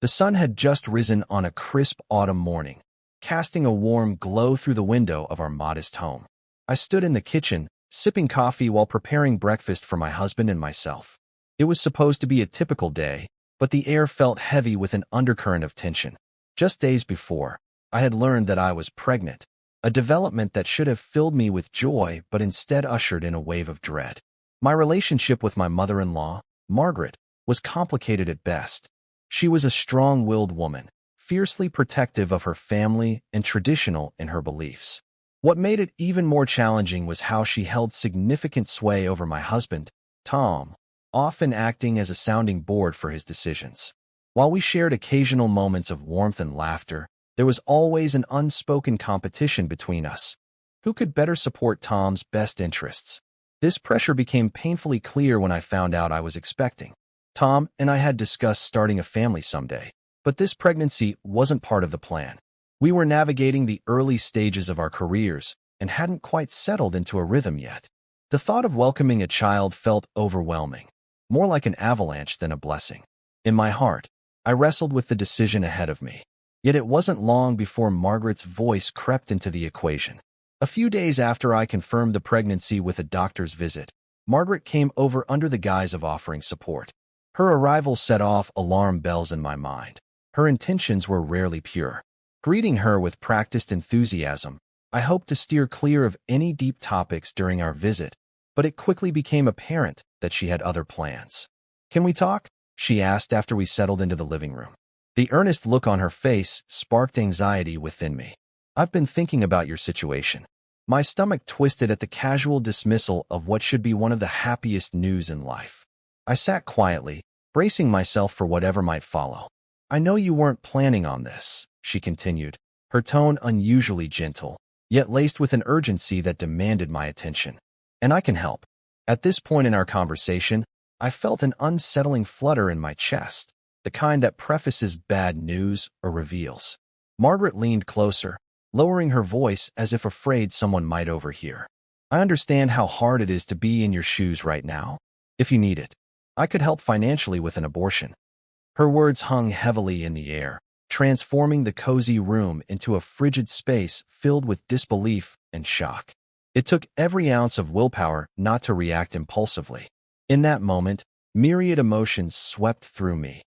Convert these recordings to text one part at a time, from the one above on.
The sun had just risen on a crisp autumn morning, casting a warm glow through the window of our modest home. I stood in the kitchen, sipping coffee while preparing breakfast for my husband and myself. It was supposed to be a typical day, but the air felt heavy with an undercurrent of tension. Just days before, I had learned that I was pregnant, a development that should have filled me with joy but instead ushered in a wave of dread. My relationship with my mother-in-law, Margaret, was complicated at best. She was a strong-willed woman, fiercely protective of her family and traditional in her beliefs. What made it even more challenging was how she held significant sway over my husband, Tom, often acting as a sounding board for his decisions. While we shared occasional moments of warmth and laughter, there was always an unspoken competition between us. Who could better support Tom's best interests? This pressure became painfully clear when I found out I was expecting. Tom and I had discussed starting a family someday, but this pregnancy wasn't part of the plan. We were navigating the early stages of our careers and hadn't quite settled into a rhythm yet. The thought of welcoming a child felt overwhelming, more like an avalanche than a blessing. In my heart, I wrestled with the decision ahead of me. Yet it wasn't long before Margaret's voice crept into the equation. A few days after I confirmed the pregnancy with a doctor's visit, Margaret came over under the guise of offering support. Her arrival set off alarm bells in my mind. Her intentions were rarely pure. Greeting her with practiced enthusiasm, I hoped to steer clear of any deep topics during our visit, but it quickly became apparent that she had other plans. "Can we talk?" she asked after we settled into the living room. The earnest look on her face sparked anxiety within me. "I've been thinking about your situation." My stomach twisted at the casual dismissal of what should be one of the happiest news in life. I sat quietly, bracing myself for whatever might follow. "I know you weren't planning on this," she continued, her tone unusually gentle, yet laced with an urgency that demanded my attention. "And I can help." At this point in our conversation, I felt an unsettling flutter in my chest, the kind that prefaces bad news or reveals. Margaret leaned closer, lowering her voice as if afraid someone might overhear. "I understand how hard it is to be in your shoes right now. If you need it, I could help financially with an abortion." Her words hung heavily in the air, transforming the cozy room into a frigid space filled with disbelief and shock. It took every ounce of willpower not to react impulsively. In that moment, myriad emotions swept through me.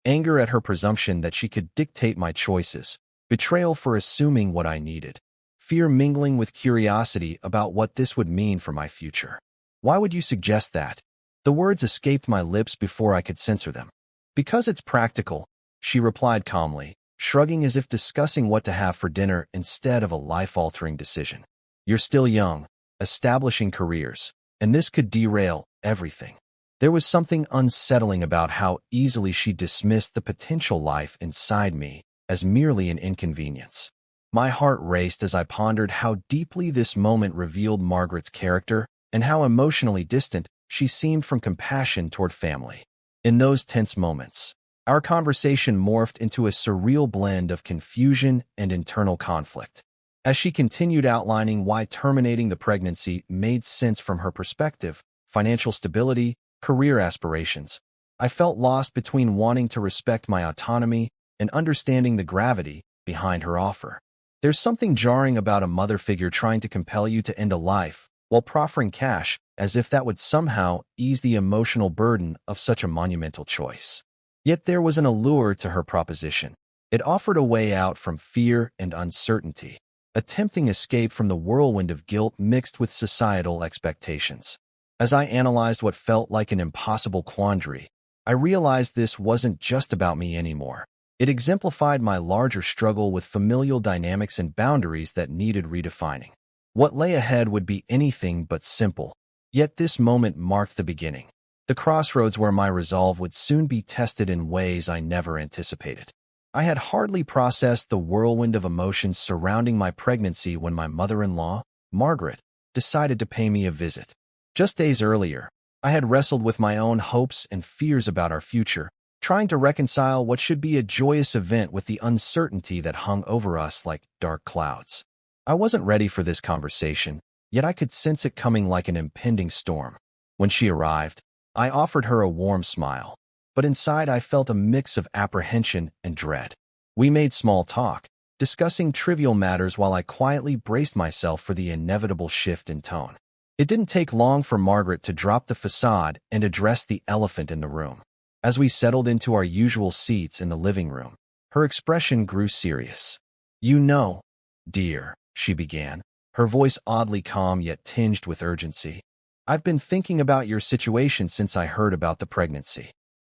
Anger at her presumption that she could dictate my choices, betrayal for assuming what I needed, fear mingling with curiosity about what this would mean for my future. "Why would you suggest that?" The words escaped my lips before I could censor them. "Because it's practical," she replied calmly, shrugging as if discussing what to have for dinner instead of a life-altering decision. "You're still young, establishing careers, and this could derail everything." There was something unsettling about how easily she dismissed the potential life inside me as merely an inconvenience. My heart raced as I pondered how deeply this moment revealed Margaret's character and how emotionally distant she seemed from compassion toward family. In those tense moments, our conversation morphed into a surreal blend of confusion and internal conflict. As she continued outlining why terminating the pregnancy made sense from her perspective, financial stability, career aspirations, I felt lost between wanting to respect my autonomy and understanding the gravity behind her offer. There's something jarring about a mother figure trying to compel you to end a life while proffering cash, as if that would somehow ease the emotional burden of such a monumental choice. Yet there was an allure to her proposition. It offered a way out from fear and uncertainty, a tempting escape from the whirlwind of guilt mixed with societal expectations. As I analyzed what felt like an impossible quandary, I realized this wasn't just about me anymore. It exemplified my larger struggle with familial dynamics and boundaries that needed redefining. What lay ahead would be anything but simple, yet this moment marked the beginning, the crossroads where my resolve would soon be tested in ways I never anticipated. I had hardly processed the whirlwind of emotions surrounding my pregnancy when my mother-in-law, Margaret, decided to pay me a visit. Just days earlier, I had wrestled with my own hopes and fears about our future, trying to reconcile what should be a joyous event with the uncertainty that hung over us like dark clouds. I wasn't ready for this conversation, yet I could sense it coming like an impending storm. When she arrived, I offered her a warm smile, but inside I felt a mix of apprehension and dread. We made small talk, discussing trivial matters while I quietly braced myself for the inevitable shift in tone. It didn't take long for Margaret to drop the facade and address the elephant in the room. As we settled into our usual seats in the living room, her expression grew serious. "You know, dear," she began, her voice oddly calm yet tinged with urgency. "I've been thinking about your situation since I heard about the pregnancy."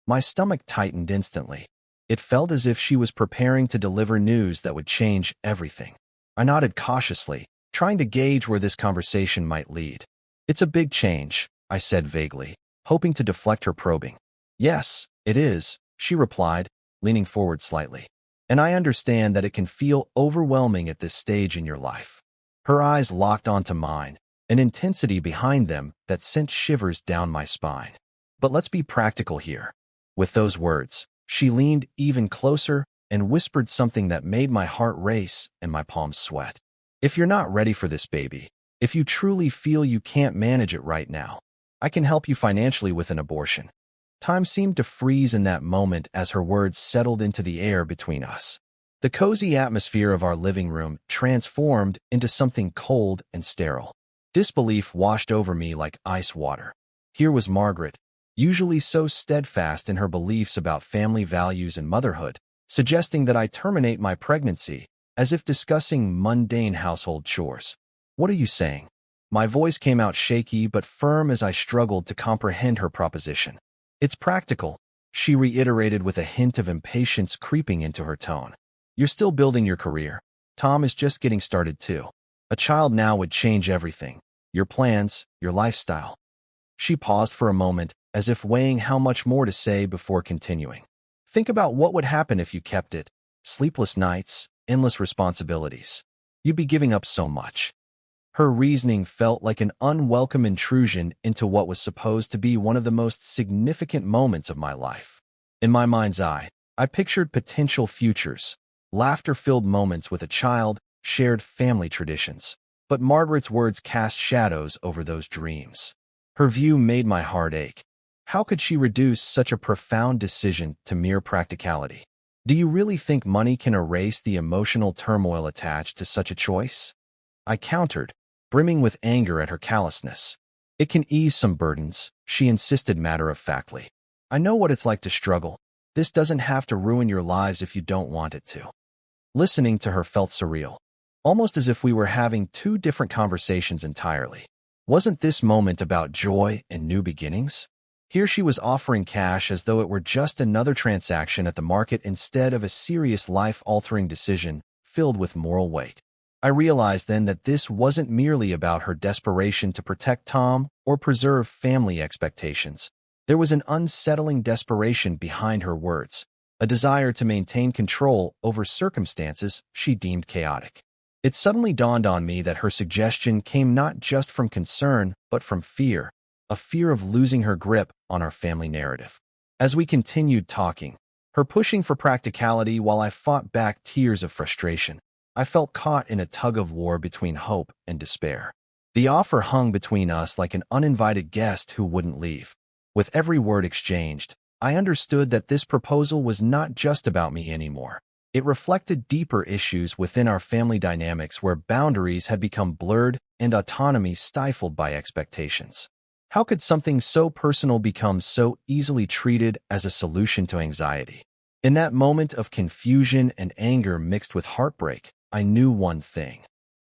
My stomach tightened instantly. It felt as if she was preparing to deliver news that would change everything. I nodded cautiously, trying to gauge where this conversation might lead. "It's a big change," I said vaguely, hoping to deflect her probing. "Yes, it is," she replied, leaning forward slightly. "And I understand that it can feel overwhelming at this stage in your life." Her eyes locked onto mine, an intensity behind them that sent shivers down my spine. "But let's be practical here." With those words, she leaned even closer and whispered something that made my heart race and my palms sweat. "If you're not ready for this baby, if you truly feel you can't manage it right now, I can help you financially with an abortion." Time seemed to freeze in that moment as her words settled into the air between us. The cozy atmosphere of our living room transformed into something cold and sterile. Disbelief washed over me like ice water. Here was Margaret, usually so steadfast in her beliefs about family values and motherhood, suggesting that I terminate my pregnancy, as if discussing mundane household chores. "What are you saying?" My voice came out shaky but firm as I struggled to comprehend her proposition. "It's practical," she reiterated with a hint of impatience creeping into her tone. "You're still building your career. Tom is just getting started too. A child now would change everything. Your plans, your lifestyle." She paused for a moment, as if weighing how much more to say before continuing. "Think about what would happen if you kept it. Sleepless nights, endless responsibilities. You'd be giving up so much." Her reasoning felt like an unwelcome intrusion into what was supposed to be one of the most significant moments of my life. In my mind's eye, I pictured potential futures, laughter-filled moments with a child, shared family traditions. But Margaret's words cast shadows over those dreams. Her view made my heart ache. How could she reduce such a profound decision to mere practicality? "Do you really think money can erase the emotional turmoil attached to such a choice?" I countered, brimming with anger at her callousness. "It can ease some burdens," she insisted matter-of-factly. "I know what it's like to struggle. This doesn't have to ruin your lives if you don't want it to." Listening to her felt surreal, almost as if we were having two different conversations entirely. Wasn't this moment about joy and new beginnings? Here she was offering cash as though it were just another transaction at the market instead of a serious life-altering decision filled with moral weight. I realized then that this wasn't merely about her desperation to protect Tom or preserve family expectations. There was an unsettling desperation behind her words, a desire to maintain control over circumstances she deemed chaotic. It suddenly dawned on me that her suggestion came not just from concern, but from fear, a fear of losing her grip on our family narrative. As we continued talking, her pushing for practicality while I fought back tears of frustration, I felt caught in a tug-of-war between hope and despair. The offer hung between us like an uninvited guest who wouldn't leave. With every word exchanged, I understood that this proposal was not just about me anymore. It reflected deeper issues within our family dynamics where boundaries had become blurred and autonomy stifled by expectations. How could something so personal become so easily treated as a solution to anxiety? In that moment of confusion and anger mixed with heartbreak, I knew one thing.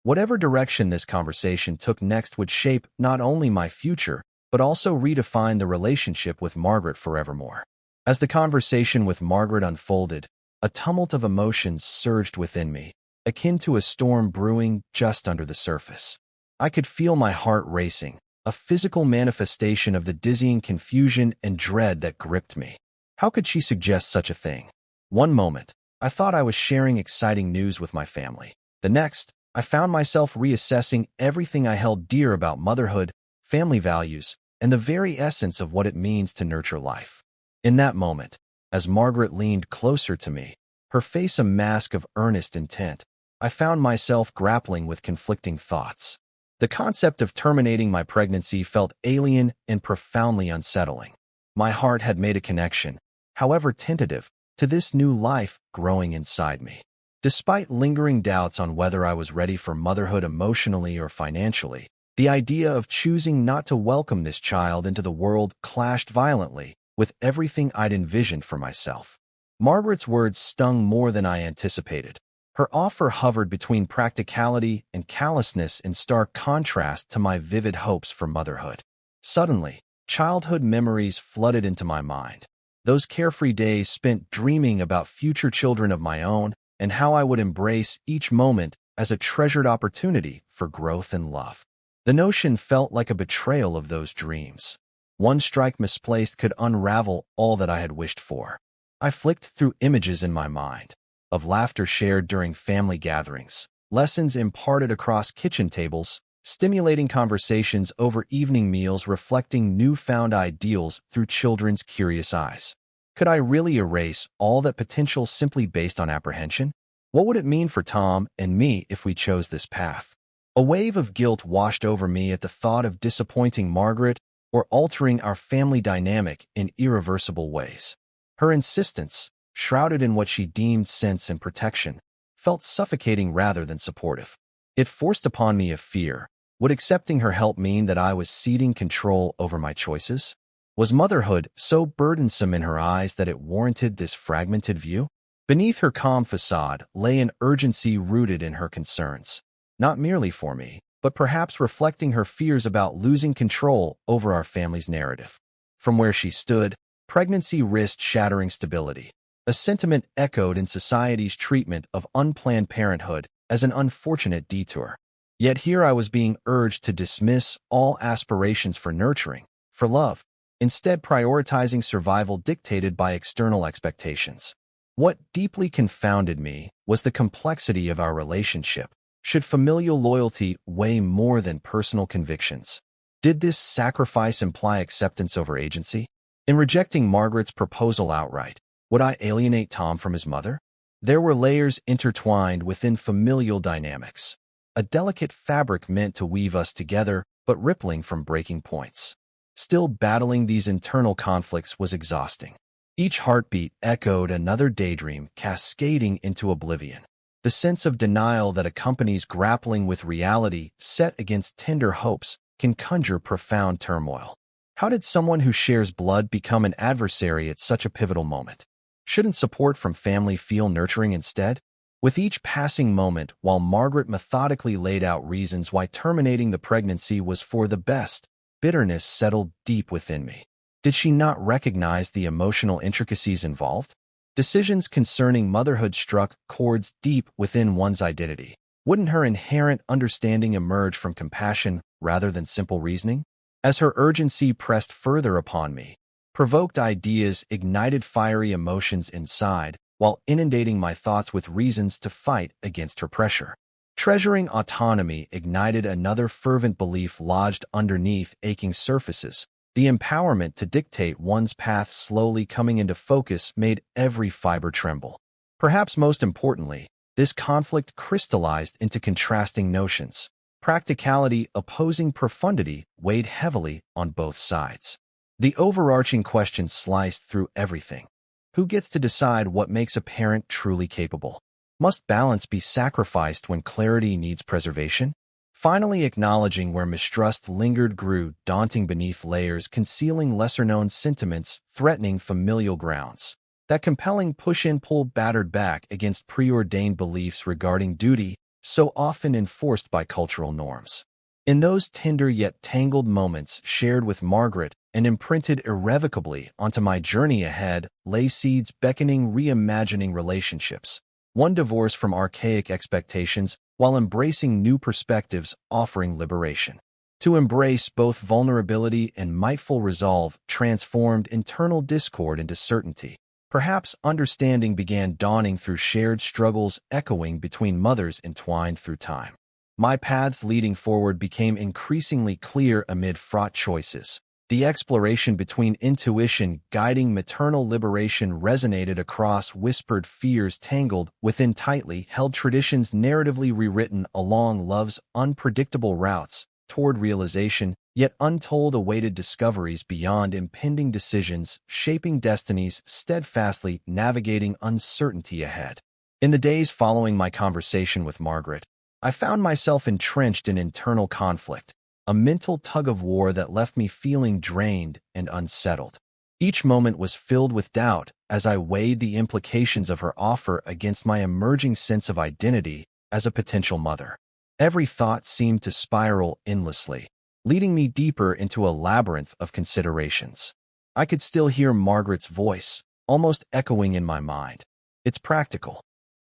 Whatever direction this conversation took next would shape not only my future, but also redefine the relationship with Margaret forevermore. As the conversation with Margaret unfolded, a tumult of emotions surged within me, akin to a storm brewing just under the surface. I could feel my heart racing, a physical manifestation of the dizzying confusion and dread that gripped me. How could she suggest such a thing? One moment, I thought I was sharing exciting news with my family. The next, I found myself reassessing everything I held dear about motherhood, family values, and the very essence of what it means to nurture life. In that moment, as Margaret leaned closer to me, her face a mask of earnest intent, I found myself grappling with conflicting thoughts. The concept of terminating my pregnancy felt alien and profoundly unsettling. My heart had made a connection, however tentative, to this new life growing inside me. Despite lingering doubts on whether I was ready for motherhood emotionally or financially, the idea of choosing not to welcome this child into the world clashed violently with everything I'd envisioned for myself. Margaret's words stung more than I anticipated. Her offer hovered between practicality and callousness in stark contrast to my vivid hopes for motherhood. Suddenly, childhood memories flooded into my mind. Those carefree days spent dreaming about future children of my own and how I would embrace each moment as a treasured opportunity for growth and love. The notion felt like a betrayal of those dreams. One strike misplaced could unravel all that I had wished for. I flicked through images in my mind of laughter shared during family gatherings, lessons imparted across kitchen tables, stimulating conversations over evening meals reflecting newfound ideals through children's curious eyes. Could I really erase all that potential simply based on apprehension? What would it mean for Tom and me if we chose this path? A wave of guilt washed over me at the thought of disappointing Margaret or altering our family dynamic in irreversible ways. Her insistence, shrouded in what she deemed sense and protection, felt suffocating rather than supportive. It forced upon me a fear. Would accepting her help mean that I was ceding control over my choices? Was motherhood so burdensome in her eyes that it warranted this fragmented view? Beneath her calm facade lay an urgency rooted in her concerns, not merely for me, but perhaps reflecting her fears about losing control over our family's narrative. From where she stood, pregnancy risked shattering stability, a sentiment echoed in society's treatment of unplanned parenthood as an unfortunate detour. Yet here I was being urged to dismiss all aspirations for nurturing, for love, instead prioritizing survival dictated by external expectations. What deeply confounded me was the complexity of our relationship. Should familial loyalty weigh more than personal convictions? Did this sacrifice imply acceptance over agency? In rejecting Margaret's proposal outright, would I alienate Tom from his mother? There were layers intertwined within familial dynamics, a delicate fabric meant to weave us together but rippling from breaking points. Still battling these internal conflicts was exhausting. Each heartbeat echoed another daydream cascading into oblivion. The sense of denial that accompanies grappling with reality set against tender hopes can conjure profound turmoil. How did someone who shares blood become an adversary at such a pivotal moment? Shouldn't support from family feel nurturing instead? With each passing moment, while Margaret methodically laid out reasons why terminating the pregnancy was for the best, bitterness settled deep within me. Did she not recognize the emotional intricacies involved? Decisions concerning motherhood struck chords deep within one's identity. Wouldn't her inherent understanding emerge from compassion rather than simple reasoning? As her urgency pressed further upon me, provoked ideas ignited fiery emotions inside, while inundating my thoughts with reasons to fight against her pressure. Treasuring autonomy ignited another fervent belief lodged underneath aching surfaces. The empowerment to dictate one's path slowly coming into focus made every fiber tremble. Perhaps most importantly, this conflict crystallized into contrasting notions. Practicality opposing profundity weighed heavily on both sides. The overarching question sliced through everything. Who gets to decide what makes a parent truly capable? Must balance be sacrificed when clarity needs preservation? Finally acknowledging where mistrust lingered grew daunting beneath layers concealing lesser-known sentiments threatening familial grounds. That compelling push-and-pull battered back against preordained beliefs regarding duty so often enforced by cultural norms. In those tender yet tangled moments shared with Margaret and imprinted irrevocably onto my journey ahead lay seeds beckoning reimagining relationships, one divorce from archaic expectations while embracing new perspectives offering liberation. To embrace both vulnerability and mightful resolve transformed internal discord into certainty. Perhaps understanding began dawning through shared struggles echoing between mothers entwined through time. My paths leading forward became increasingly clear amid fraught choices. The exploration between intuition guiding maternal liberation resonated across whispered fears tangled within tightly held traditions narratively rewritten along love's unpredictable routes toward realization yet untold awaited discoveries beyond impending decisions, shaping destinies, steadfastly navigating uncertainty ahead. In the days following my conversation with Margaret, I found myself entrenched in internal conflict, a mental tug-of-war that left me feeling drained and unsettled. Each moment was filled with doubt as I weighed the implications of her offer against my emerging sense of identity as a potential mother. Every thought seemed to spiral endlessly, leading me deeper into a labyrinth of considerations. I could still hear Margaret's voice, almost echoing in my mind. "It's practical."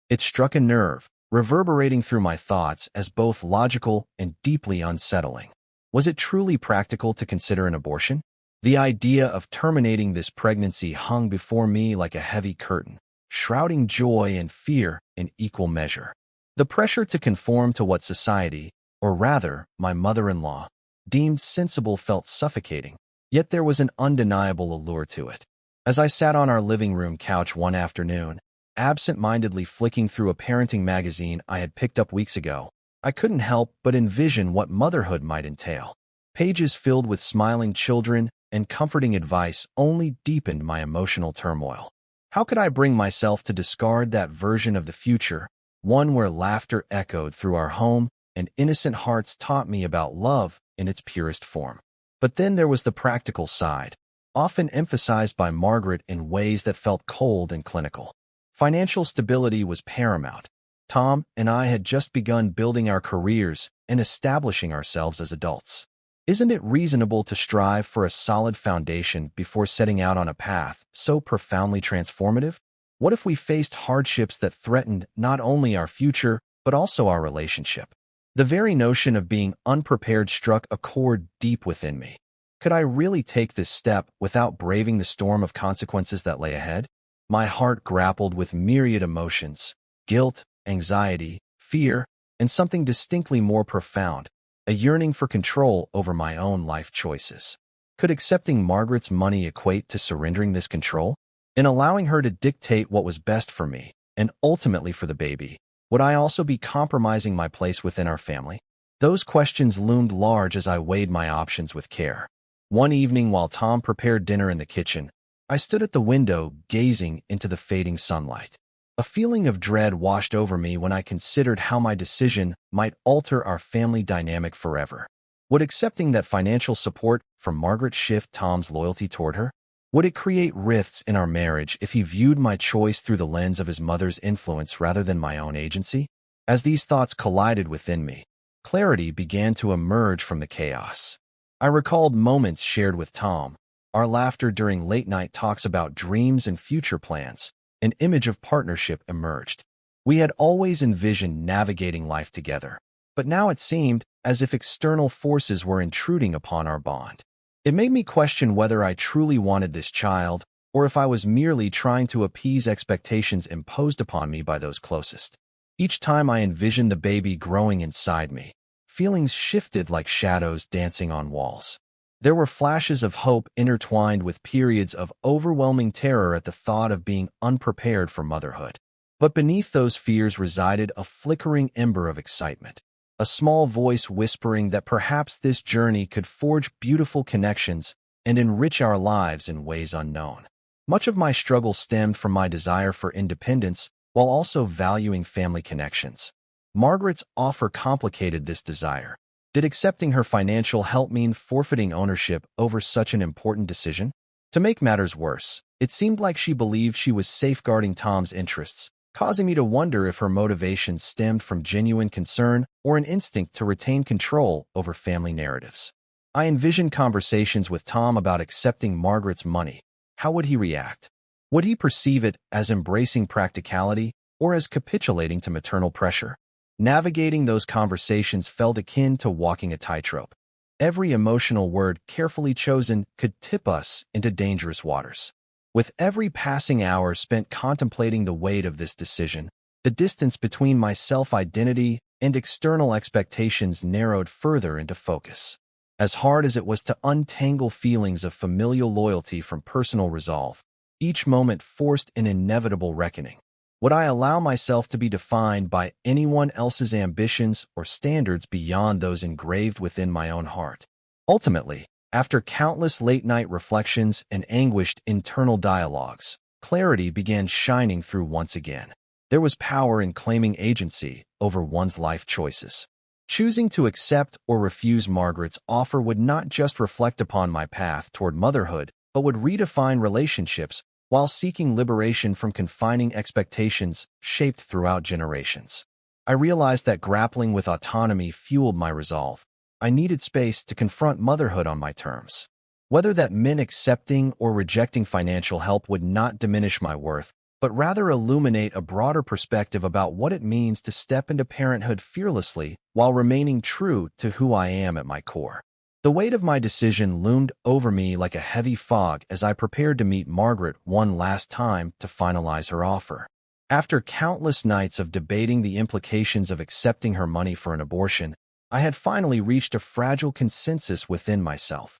It struck a nerve, reverberating through my thoughts as both logical and deeply unsettling. Was it truly practical to consider an abortion? The idea of terminating this pregnancy hung before me like a heavy curtain, shrouding joy and fear in equal measure. The pressure to conform to what society, or rather, my mother-in-law, deemed sensible felt suffocating, yet there was an undeniable allure to it. As I sat on our living room couch one afternoon, absent-mindedly flicking through a parenting magazine I had picked up weeks ago, I couldn't help but envision what motherhood might entail. Pages filled with smiling children and comforting advice only deepened my emotional turmoil. How could I bring myself to discard that version of the future, one where laughter echoed through our home and innocent hearts taught me about love in its purest form? But then there was the practical side, often emphasized by Margaret in ways that felt cold and clinical. Financial stability was paramount. Tom and I had just begun building our careers and establishing ourselves as adults. Isn't it reasonable to strive for a solid foundation before setting out on a path so profoundly transformative? What if we faced hardships that threatened not only our future, but also our relationship? The very notion of being unprepared struck a chord deep within me. Could I really take this step without braving the storm of consequences that lay ahead? My heart grappled with myriad emotions: guilt, anxiety, fear, and something distinctly more profound, a yearning for control over my own life choices. Could accepting Margaret's money equate to surrendering this control? In allowing her to dictate what was best for me, and ultimately for the baby, would I also be compromising my place within our family? Those questions loomed large as I weighed my options with care. One evening while Tom prepared dinner in the kitchen, I stood at the window gazing into the fading sunlight. A feeling of dread washed over me when I considered how my decision might alter our family dynamic forever. Would accepting that financial support from Margaret shift Tom's loyalty toward her? Would it create rifts in our marriage if he viewed my choice through the lens of his mother's influence rather than my own agency? As these thoughts collided within me, clarity began to emerge from the chaos. I recalled moments shared with Tom, our laughter during late-night talks about dreams and future plans. An image of partnership emerged. We had always envisioned navigating life together, but now it seemed as if external forces were intruding upon our bond. It made me question whether I truly wanted this child, or if I was merely trying to appease expectations imposed upon me by those closest. Each time I envisioned the baby growing inside me, feelings shifted like shadows dancing on walls. There were flashes of hope intertwined with periods of overwhelming terror at the thought of being unprepared for motherhood. But beneath those fears resided a flickering ember of excitement, a small voice whispering that perhaps this journey could forge beautiful connections and enrich our lives in ways unknown. Much of my struggle stemmed from my desire for independence while also valuing family connections. Margaret's offer complicated this desire. Did accepting her financial help mean forfeiting ownership over such an important decision? To make matters worse, it seemed like she believed she was safeguarding Tom's interests, causing me to wonder if her motivations stemmed from genuine concern or an instinct to retain control over family narratives. I envisioned conversations with Tom about accepting Margaret's money. How would he react? Would he perceive it as embracing practicality or as capitulating to maternal pressure? Navigating those conversations felt akin to walking a tightrope. Every emotional word carefully chosen could tip us into dangerous waters. With every passing hour spent contemplating the weight of this decision, the distance between my self-identity and external expectations narrowed further into focus. As hard as it was to untangle feelings of familial loyalty from personal resolve, each moment forced an inevitable reckoning. Would I allow myself to be defined by anyone else's ambitions or standards beyond those engraved within my own heart? Ultimately, after countless late-night reflections and anguished internal dialogues, clarity began shining through once again. There was power in claiming agency over one's life choices. Choosing to accept or refuse Margaret's offer would not just reflect upon my path toward motherhood, but would redefine relationships while seeking liberation from confining expectations shaped throughout generations. I realized that grappling with autonomy fueled my resolve. I needed space to confront motherhood on my terms. Whether that meant accepting or rejecting financial help would not diminish my worth, but rather illuminate a broader perspective about what it means to step into parenthood fearlessly while remaining true to who I am at my core. The weight of my decision loomed over me like a heavy fog as I prepared to meet Margaret one last time to finalize her offer. After countless nights of debating the implications of accepting her money for an abortion, I had finally reached a fragile consensus within myself.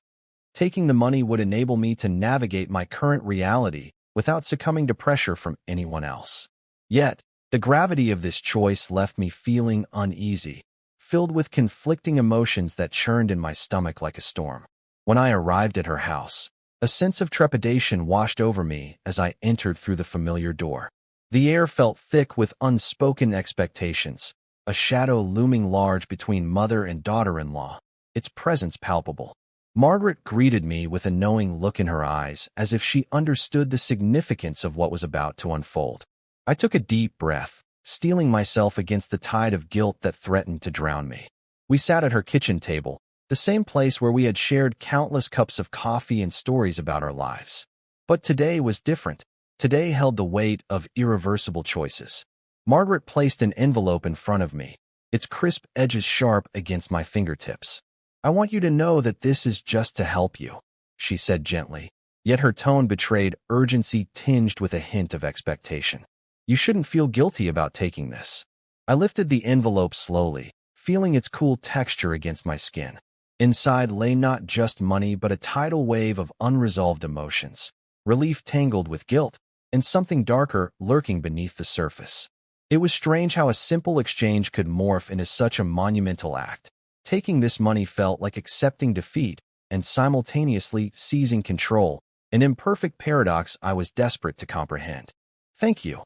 Taking the money would enable me to navigate my current reality without succumbing to pressure from anyone else. Yet, the gravity of this choice left me feeling uneasy, filled with conflicting emotions that churned in my stomach like a storm. When I arrived at her house, a sense of trepidation washed over me as I entered through the familiar door. The air felt thick with unspoken expectations, a shadow looming large between mother and daughter-in-law, its presence palpable. Margaret greeted me with a knowing look in her eyes, as if she understood the significance of what was about to unfold. I took a deep breath, steeling myself against the tide of guilt that threatened to drown me. We sat at her kitchen table, the same place where we had shared countless cups of coffee and stories about our lives. But today was different. Today held the weight of irreversible choices. Margaret placed an envelope in front of me, its crisp edges sharp against my fingertips. "I want you to know that this is just to help you," she said gently, yet her tone betrayed urgency tinged with a hint of expectation. "You shouldn't feel guilty about taking this." I lifted the envelope slowly, feeling its cool texture against my skin. Inside lay not just money but a tidal wave of unresolved emotions, relief tangled with guilt, and something darker lurking beneath the surface. It was strange how a simple exchange could morph into such a monumental act. Taking this money felt like accepting defeat and simultaneously seizing control, an imperfect paradox I was desperate to comprehend. "Thank you,"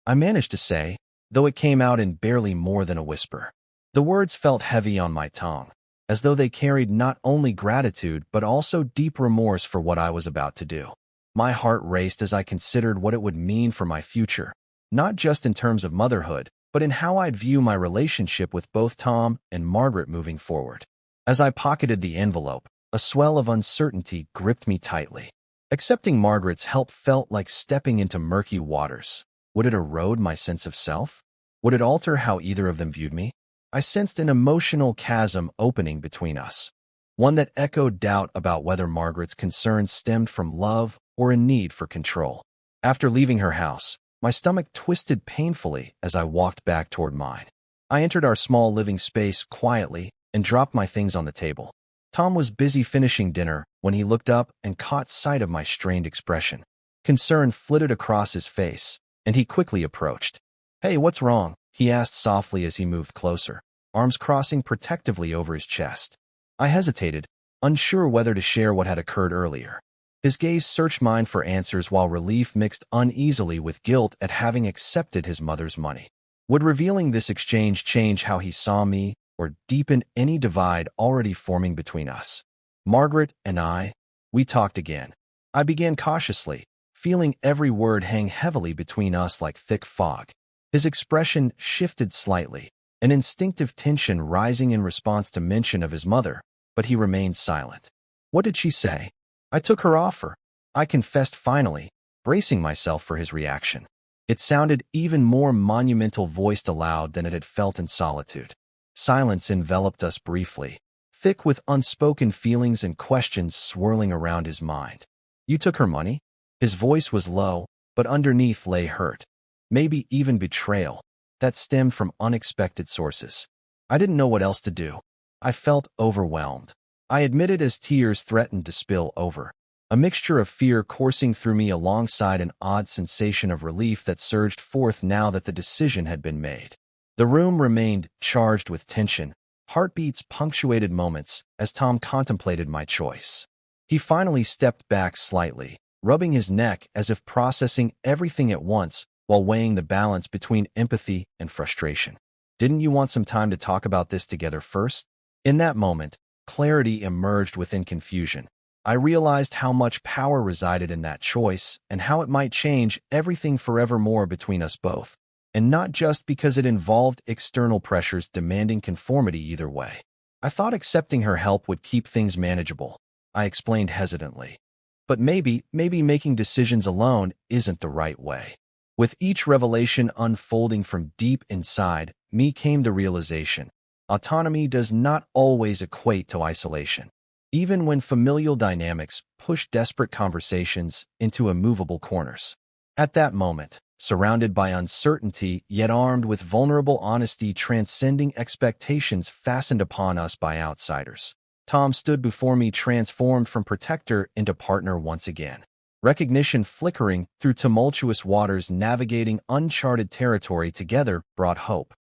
I managed to say, though it came out in barely more than a whisper. The words felt heavy on my tongue, as though they carried not only gratitude but also deep remorse for what I was about to do. My heart raced as I considered what it would mean for my future, not just in terms of motherhood, but in how I'd view my relationship with both Tom and Margaret moving forward. As I pocketed the envelope, a swell of uncertainty gripped me tightly. Accepting Margaret's help felt like stepping into murky waters. Would it erode my sense of self? Would it alter how either of them viewed me? I sensed an emotional chasm opening between us, one that echoed doubt about whether Margaret's concerns stemmed from love or a need for control. After leaving her house, my stomach twisted painfully as I walked back toward mine. I entered our small living space quietly and dropped my things on the table. Tom was busy finishing dinner when he looked up and caught sight of my strained expression. Concern flitted across his face, and he quickly approached. "Hey, what's wrong?" he asked softly as he moved closer, arms crossing protectively over his chest. I hesitated, unsure whether to share what had occurred earlier. His gaze searched mine for answers while relief mixed uneasily with guilt at having accepted his mother's money. Would revealing this exchange change how he saw me or deepen any divide already forming between us? Margaret and we talked again. I began cautiously, feeling every word hang heavily between us like thick fog. His expression shifted slightly, an instinctive tension rising in response to mention of his mother, but he remained silent. "What did she say?" "I took her offer," I confessed finally, bracing myself for his reaction. It sounded even more monumental voiced aloud than it had felt in solitude. Silence enveloped us briefly, thick with unspoken feelings and questions swirling around his mind. "You took her money?" His voice was low, but underneath lay hurt, maybe even betrayal, that stemmed from unexpected sources. I didn't know what else to do. I felt overwhelmed. I admitted as tears threatened to spill over, a mixture of fear coursing through me alongside an odd sensation of relief that surged forth now that the decision had been made. The room remained charged with tension, heartbeats punctuated moments as Tom contemplated my choice. He finally stepped back slightly, rubbing his neck as if processing everything at once while weighing the balance between empathy and frustration. "Didn't you want some time to talk about this together first?" In that moment, clarity emerged within confusion. I realized how much power resided in that choice and how it might change everything forevermore between us both. And not just because it involved external pressures demanding conformity either way. I thought accepting her help would keep things manageable, I explained hesitantly. But maybe making decisions alone isn't the right way. With each revelation unfolding from deep inside me came the realization: autonomy does not always equate to isolation, even when familial dynamics push desperate conversations into immovable corners. At that moment, surrounded by uncertainty yet armed with vulnerable honesty transcending expectations fastened upon us by outsiders, Tom stood before me, transformed from protector into partner once again. Recognition flickering through tumultuous waters, navigating uncharted territory together brought hope.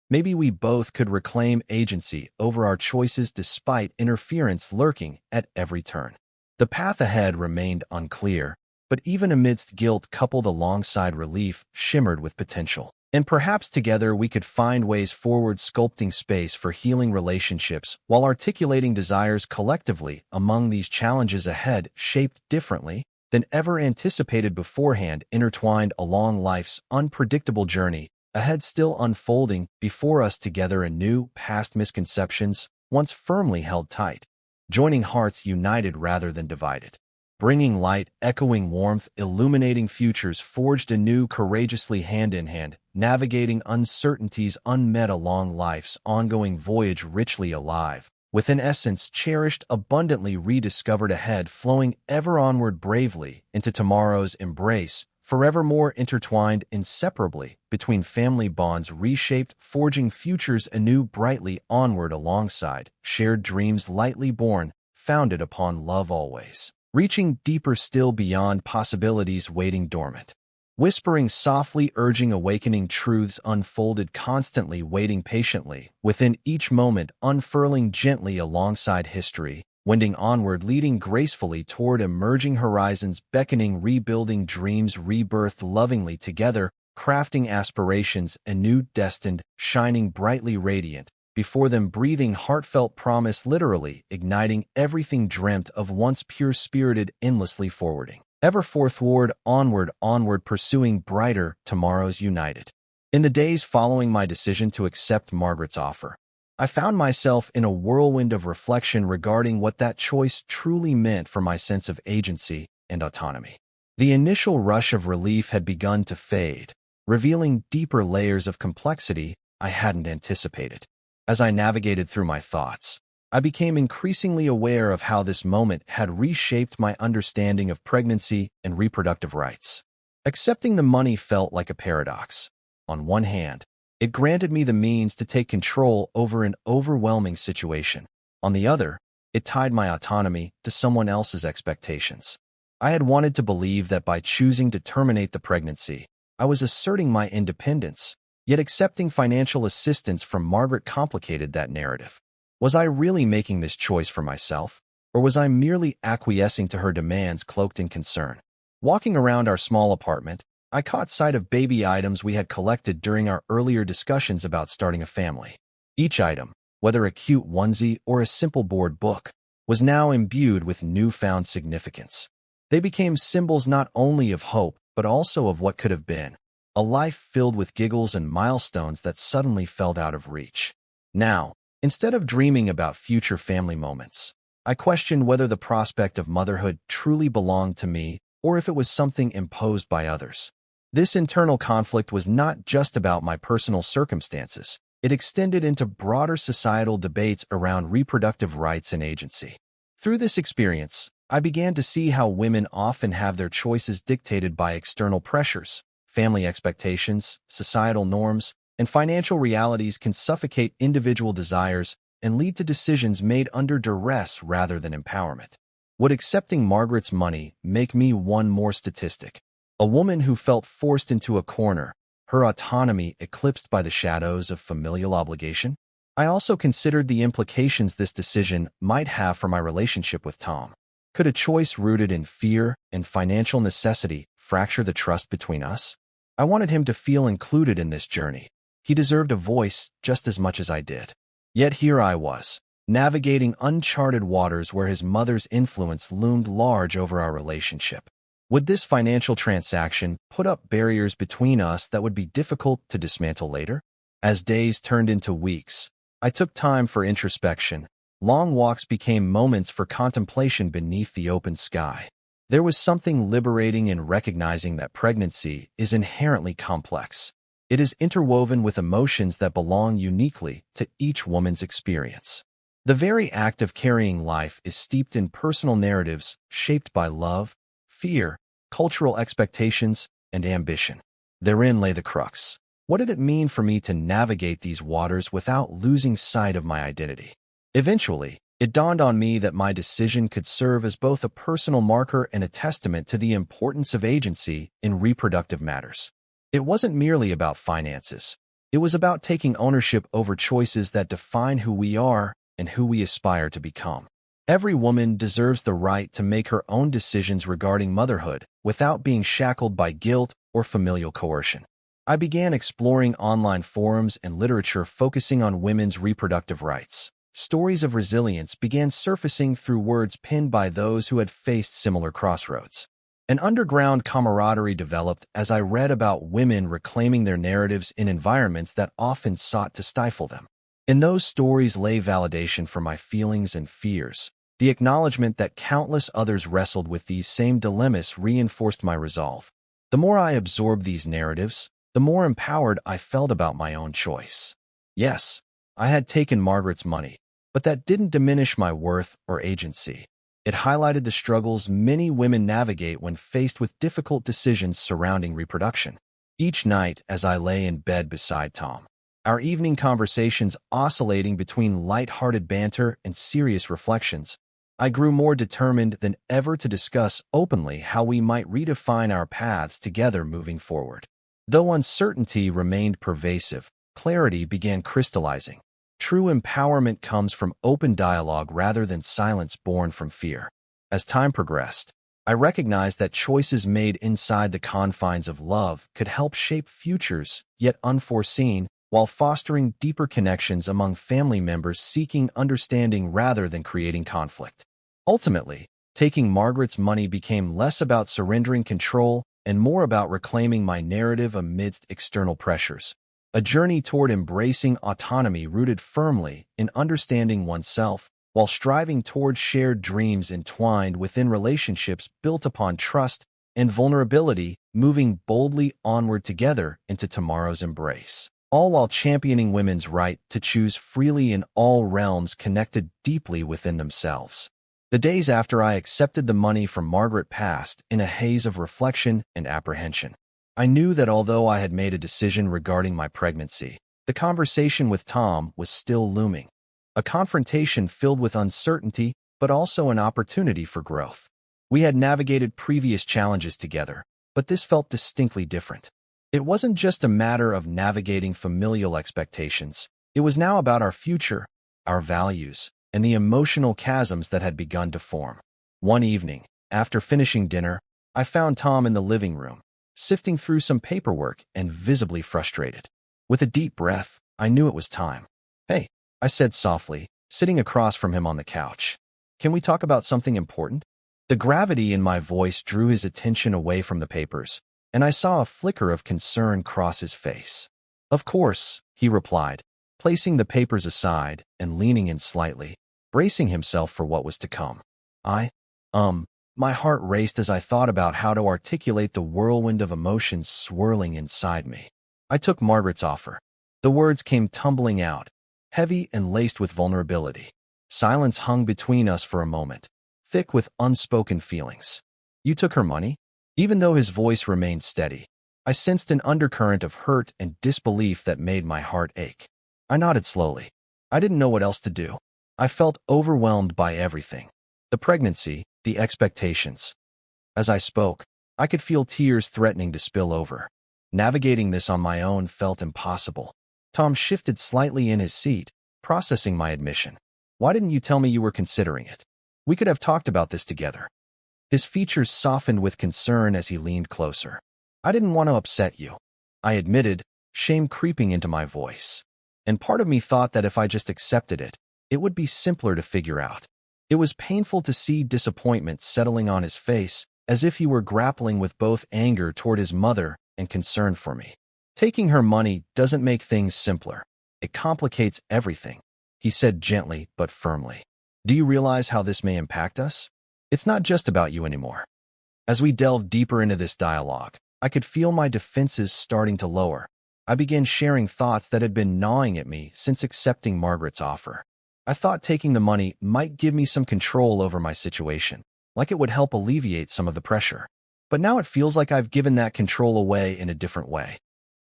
Maybe we both could reclaim agency over our choices despite interference lurking at every turn. The path ahead remained unclear, but even amidst guilt coupled alongside relief shimmered with potential. And perhaps together we could find ways forward, sculpting space for healing relationships while articulating desires collectively among these challenges ahead, shaped differently than ever anticipated beforehand, intertwined along life's unpredictable journey, ahead still unfolding before us together anew, past misconceptions once firmly held tight, joining hearts united rather than divided. Bringing light, echoing warmth, illuminating futures forged anew courageously hand in hand, navigating uncertainties unmet along life's ongoing voyage richly alive, with an essence cherished, abundantly rediscovered ahead, flowing ever onward bravely into tomorrow's embrace, forevermore intertwined inseparably between family bonds reshaped, forging futures anew brightly onward alongside shared dreams lightly born, founded upon love always. Reaching deeper still beyond possibilities waiting dormant. Whispering softly, urging awakening truths unfolded constantly, waiting patiently, within each moment unfurling gently alongside history, wending onward, leading gracefully toward emerging horizons, beckoning, rebuilding dreams, rebirthed lovingly together, crafting aspirations anew, destined, shining brightly radiant, before them breathing heartfelt promise, literally igniting everything dreamt of, once pure-spirited, endlessly forwarding. Ever forthward, onward, pursuing brighter tomorrows united. In the days following my decision to accept Margaret's offer, I found myself in a whirlwind of reflection regarding what that choice truly meant for my sense of agency and autonomy. The initial rush of relief had begun to fade, revealing deeper layers of complexity I hadn't anticipated. As I navigated through my thoughts, I became increasingly aware of how this moment had reshaped my understanding of pregnancy and reproductive rights. Accepting the money felt like a paradox. On one hand, it granted me the means to take control over an overwhelming situation. On the other, it tied my autonomy to someone else's expectations. I had wanted to believe that by choosing to terminate the pregnancy, I was asserting my independence, yet accepting financial assistance from Margaret complicated that narrative. Was I really making this choice for myself, or was I merely acquiescing to her demands cloaked in concern? Walking around our small apartment, I caught sight of baby items we had collected during our earlier discussions about starting a family. Each item, whether a cute onesie or a simple board book, was now imbued with newfound significance. They became symbols not only of hope, but also of what could have been. A life filled with giggles and milestones that suddenly felt out of reach. Now, instead of dreaming about future family moments, I questioned whether the prospect of motherhood truly belonged to me or if it was something imposed by others. This internal conflict was not just about my personal circumstances. It extended into broader societal debates around reproductive rights and agency. Through this experience, I began to see how women often have their choices dictated by external pressures. Family expectations, societal norms, and financial realities can suffocate individual desires and lead to decisions made under duress rather than empowerment. Would accepting Margaret's money make me one more statistic? A woman who felt forced into a corner, her autonomy eclipsed by the shadows of familial obligation? I also considered the implications this decision might have for my relationship with Tom. Could a choice rooted in fear and financial necessity fracture the trust between us? I wanted him to feel included in this journey. He deserved a voice just as much as I did. Yet here I was, navigating uncharted waters where his mother's influence loomed large over our relationship. Would this financial transaction put up barriers between us that would be difficult to dismantle later? As days turned into weeks, I took time for introspection. Long walks became moments for contemplation beneath the open sky. There was something liberating in recognizing that pregnancy is inherently complex. It is interwoven with emotions that belong uniquely to each woman's experience. The very act of carrying life is steeped in personal narratives shaped by love, fear, cultural expectations, and ambition. Therein lay the crux. What did it mean for me to navigate these waters without losing sight of my identity? Eventually, it dawned on me that my decision could serve as both a personal marker and a testament to the importance of agency in reproductive matters. It wasn't merely about finances. It was about taking ownership over choices that define who we are and who we aspire to become. Every woman deserves the right to make her own decisions regarding motherhood without being shackled by guilt or familial coercion. I began exploring online forums and literature focusing on women's reproductive rights. Stories of resilience began surfacing through words penned by those who had faced similar crossroads. An underground camaraderie developed as I read about women reclaiming their narratives in environments that often sought to stifle them. In those stories lay validation for my feelings and fears. The acknowledgement that countless others wrestled with these same dilemmas reinforced my resolve. The more I absorbed these narratives, the more empowered I felt about my own choice. Yes, I had taken Margaret's money, but that didn't diminish my worth or agency. It highlighted the struggles many women navigate when faced with difficult decisions surrounding reproduction. Each night, as I lay in bed beside Tom, our evening conversations oscillating between light-hearted banter and serious reflections, I grew more determined than ever to discuss openly how we might redefine our paths together moving forward. Though uncertainty remained pervasive, clarity began crystallizing. True empowerment comes from open dialogue rather than silence born from fear. As time progressed, I recognized that choices made inside the confines of love could help shape futures, yet unforeseen, while fostering deeper connections among family members seeking understanding rather than creating conflict. Ultimately, taking Margaret's money became less about surrendering control and more about reclaiming my narrative amidst external pressures. A journey toward embracing autonomy rooted firmly in understanding oneself, while striving toward shared dreams entwined within relationships built upon trust and vulnerability, moving boldly onward together into tomorrow's embrace. All while championing women's right to choose freely in all realms connected deeply within themselves. The days after I accepted the money from Margaret passed in a haze of reflection and apprehension. I knew that although I had made a decision regarding my pregnancy, the conversation with Tom was still looming. A confrontation filled with uncertainty, but also an opportunity for growth. We had navigated previous challenges together, but this felt distinctly different. It wasn't just a matter of navigating familial expectations. It was now about our future, our values, and the emotional chasms that had begun to form. One evening, after finishing dinner, I found Tom in the living room, sifting through some paperwork and visibly frustrated. With a deep breath, I knew it was time. "Hey," I said softly, sitting across from him on the couch. "Can we talk about something important?" The gravity in my voice drew his attention away from the papers, and I saw a flicker of concern cross his face. "Of course," he replied, placing the papers aside and leaning in slightly, bracing himself for what was to come. My heart raced as I thought about how to articulate the whirlwind of emotions swirling inside me. I took Margaret's offer. The words came tumbling out, heavy and laced with vulnerability. Silence hung between us for a moment, thick with unspoken feelings. "You took her money?" Even though his voice remained steady, I sensed an undercurrent of hurt and disbelief that made my heart ache. I nodded slowly. I didn't know what else to do. I felt overwhelmed by everything. The pregnancy, the expectations. As I spoke, I could feel tears threatening to spill over. Navigating this on my own felt impossible. Tom shifted slightly in his seat, processing my admission. Why didn't you tell me you were considering it? We could have talked about this together. His features softened with concern as he leaned closer. I didn't want to upset you, I admitted, shame creeping into my voice. And part of me thought that if I just accepted it, it would be simpler to figure out. It was painful to see disappointment settling on his face, as if he were grappling with both anger toward his mother and concern for me. Taking her money doesn't make things simpler. It complicates everything, he said gently but firmly. Do you realize how this may impact us? It's not just about you anymore. As we delved deeper into this dialogue, I could feel my defenses starting to lower. I began sharing thoughts that had been gnawing at me since accepting Margaret's offer. I thought taking the money might give me some control over my situation, like it would help alleviate some of the pressure. But now it feels like I've given that control away in a different way.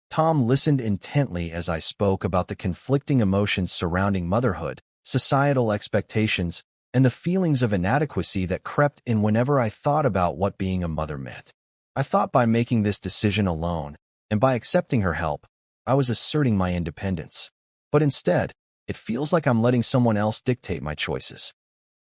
Tom listened intently as I spoke about the conflicting emotions surrounding motherhood, societal expectations, and the feelings of inadequacy that crept in whenever I thought about what being a mother meant. I thought by making this decision alone, and by accepting her help, I was asserting my independence. But instead, it feels like I'm letting someone else dictate my choices.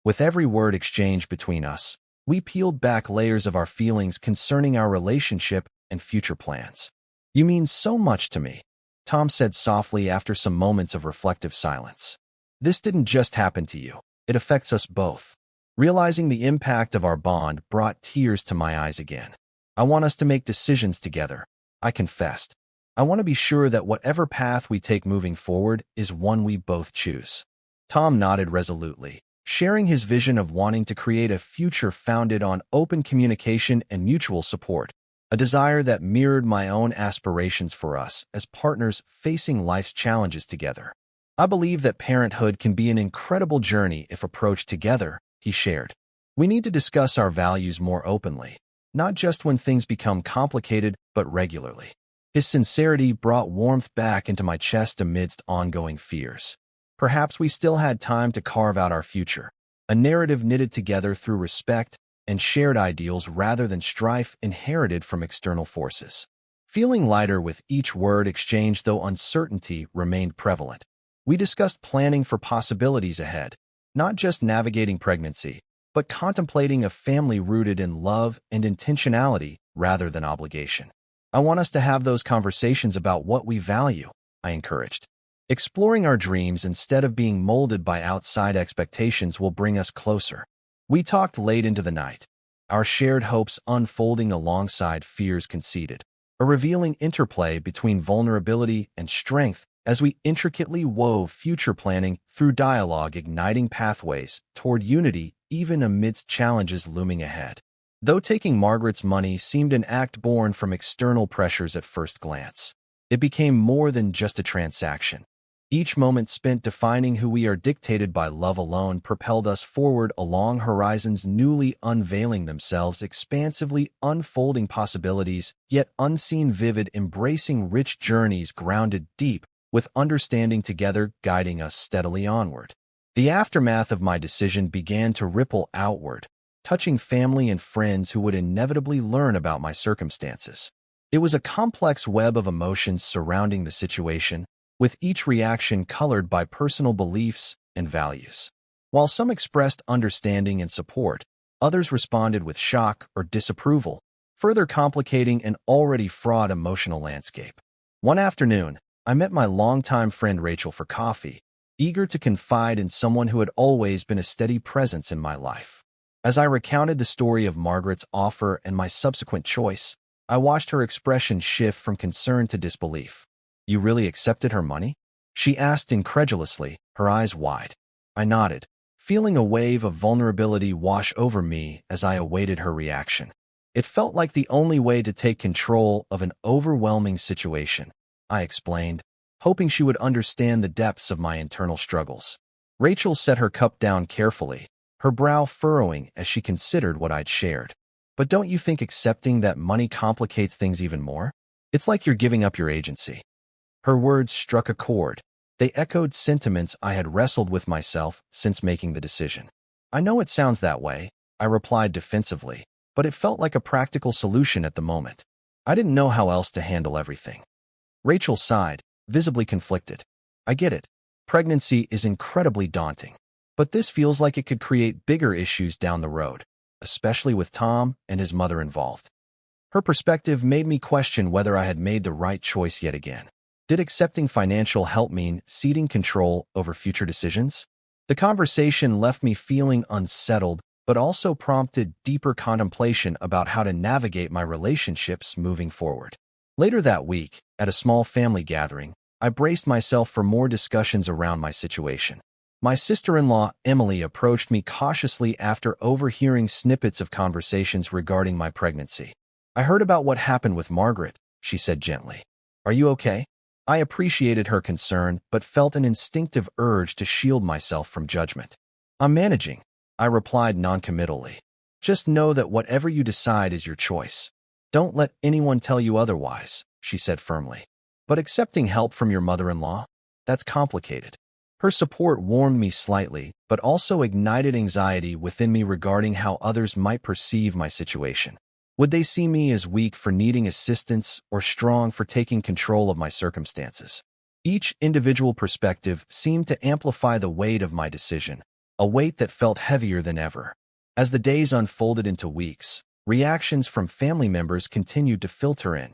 With every word exchanged between us, we peeled back layers of our feelings concerning our relationship and future plans. You mean so much to me, Tom said softly after some moments of reflective silence. This didn't just happen to you. It affects us both. Realizing the impact of our bond brought tears to my eyes again. I want us to make decisions together, I confessed. I want to be sure that whatever path we take moving forward is one we both choose. Tom nodded resolutely, sharing his vision of wanting to create a future founded on open communication and mutual support, a desire that mirrored my own aspirations for us as partners facing life's challenges together. I believe that parenthood can be an incredible journey if approached together, he shared. We need to discuss our values more openly, not just when things become complicated, but regularly. His sincerity brought warmth back into my chest amidst ongoing fears. Perhaps we still had time to carve out our future, a narrative knitted together through respect and shared ideals rather than strife inherited from external forces. Feeling lighter with each word exchanged, though uncertainty remained prevalent. We discussed planning for possibilities ahead, not just navigating pregnancy, but contemplating a family rooted in love and intentionality rather than obligation. I want us to have those conversations about what we value, I encouraged. Exploring our dreams instead of being molded by outside expectations will bring us closer. We talked late into the night, our shared hopes unfolding alongside fears conceded, a revealing interplay between vulnerability and strength as we intricately wove future planning through dialogue, igniting pathways toward unity even amidst challenges looming ahead. Though taking Margaret's money seemed an act born from external pressures at first glance, it became more than just a transaction. Each moment spent defining who we are dictated by love alone propelled us forward along horizons newly unveiling themselves, expansively unfolding possibilities, yet unseen, vivid, embracing rich journeys grounded deep, with understanding together guiding us steadily onward. The aftermath of my decision began to ripple outward, touching family and friends who would inevitably learn about my circumstances. It was a complex web of emotions surrounding the situation, with each reaction colored by personal beliefs and values. While some expressed understanding and support, others responded with shock or disapproval, further complicating an already fraught emotional landscape. One afternoon, I met my longtime friend Rachel for coffee, eager to confide in someone who had always been a steady presence in my life. As I recounted the story of Margaret's offer and my subsequent choice, I watched her expression shift from concern to disbelief. You really accepted her money? She asked incredulously, her eyes wide. I nodded, feeling a wave of vulnerability wash over me as I awaited her reaction. It felt like the only way to take control of an overwhelming situation, I explained, hoping she would understand the depths of my internal struggles. Rachel set her cup down carefully, her brow furrowing as she considered what I'd shared. But don't you think accepting that money complicates things even more? It's like you're giving up your agency. Her words struck a chord. They echoed sentiments I had wrestled with myself since making the decision. I know it sounds that way, I replied defensively, but it felt like a practical solution at the moment. I didn't know how else to handle everything. Rachel sighed, visibly conflicted. I get it. Pregnancy is incredibly daunting, but this feels like it could create bigger issues down the road, especially with Tom and his mother involved. Her perspective made me question whether I had made the right choice yet again. Did accepting financial help mean ceding control over future decisions? The conversation left me feeling unsettled, but also prompted deeper contemplation about how to navigate my relationships moving forward. Later that week, at a small family gathering, I braced myself for more discussions around my situation. My sister-in-law, Emily, approached me cautiously after overhearing snippets of conversations regarding my pregnancy. "I heard about what happened with Margaret," she said gently. "Are you okay?" I appreciated her concern, but felt an instinctive urge to shield myself from judgment. "I'm managing," I replied noncommittally. "Just know that whatever you decide is your choice. Don't let anyone tell you otherwise," she said firmly. "But accepting help from your mother-in-law? That's complicated." Her support warmed me slightly, but also ignited anxiety within me regarding how others might perceive my situation. Would they see me as weak for needing assistance or strong for taking control of my circumstances? Each individual perspective seemed to amplify the weight of my decision, a weight that felt heavier than ever. As the days unfolded into weeks, reactions from family members continued to filter in,